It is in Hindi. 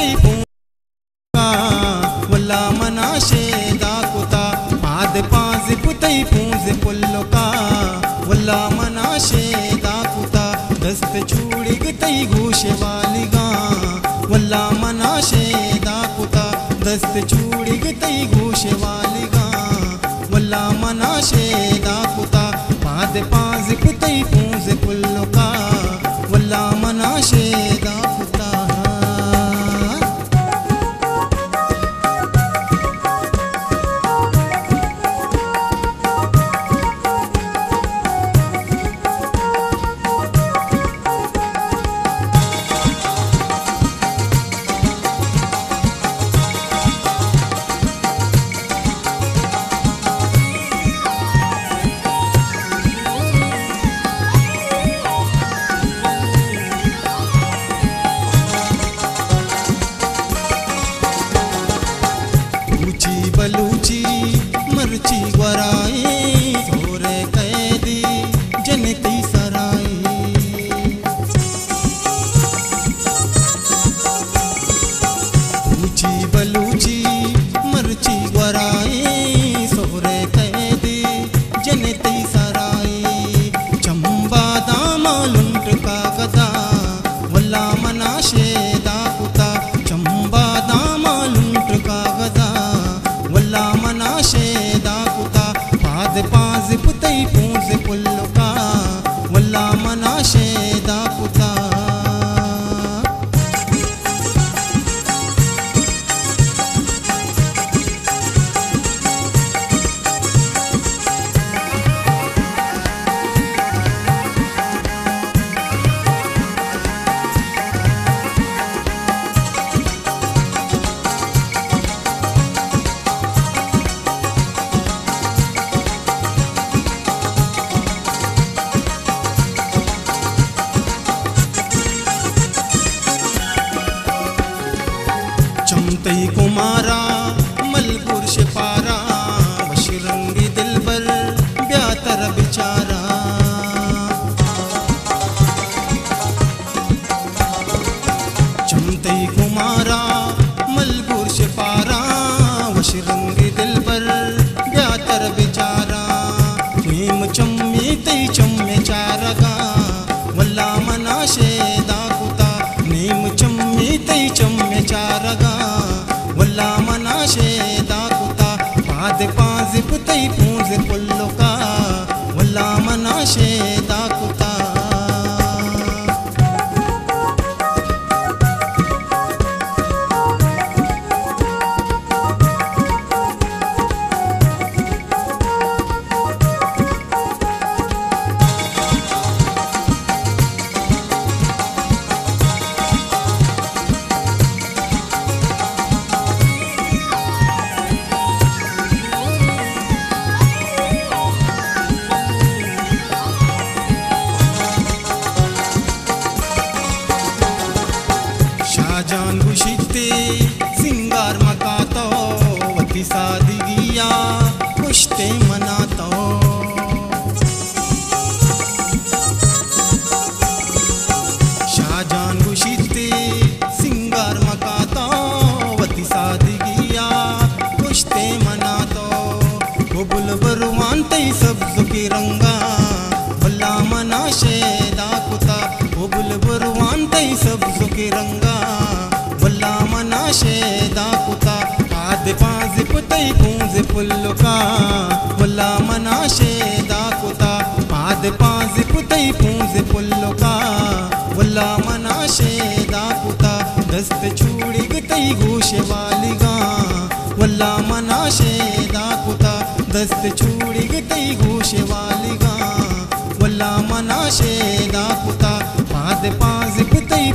पुतई पूंगा वल्ला मनाशे दाकुता पाद पाज पुतई पूंज पुल्लोका वल्ला मनाशे दाकुता दस्त छूड़ी गई घूशे वालिगा वल्ला मनाशे दाकुता दस्त छूड़ी गई घूशे वालिगा वल्ला मनाशे दाकुता पाद पाज पुतई पूंज पुल्लोका वल्ला मनाशे दाकुता बलूची मरची वराई सोरे कैदी जनती सराई ऊंची बलूची मरची वराई सोरे कैदी जनती सराई चंबा दामा लुंट का गदा वल्ला मनाशे दाकुता चंबा दामा लुंट का गदा वल्ला मनाशे दाकुता पाद पाज पुतई पूंज पुल्लोका वल्ला मनाशे दाकुता चमतई कुमारा मलपुर शिपारा वशरंगी दिलबर ब्यातर बिचारा चमतई कुमारा मलपुर शिपारा वशरंगी दिलबर ब्यातर बिचारा नीम चम्मी तई चम्मे चारगा वल्ला मनाशे दाकुता नीम चम्मी तई चम्मे चारगा वल्ला मनाशे दाकुता पाद पाज पुतई पूंज पुल्लोका वल्ला मनाशे दाकुता शाहजान गुशिते सिंगार मकातो वती सादगिया कुश्ते मनातो शाहजान गुशिते सिंगार मकातो वती सादगिया कुश्ते मनातो बुल बरुवान तई सब्ज की रंगा वल्ला मनाशे दाकुता बुल बरुवान तई सब्ज की रंगा वल्ला मनाशे दाकुता पाद पाज पुतई पूंज पुल्लोका वल्ला मनाशे दाकुता पाद पाज पुतई पूंज पुल्लोका वल्ला मनाशे दाकुता दस्त छूड़ी गई घूशे वालिगा वल्ला मनाशे दाकुता दस्त छूड़ी गई घूशे वालिगा वल्ला मनाशे दाकुता पाद पाज पुतई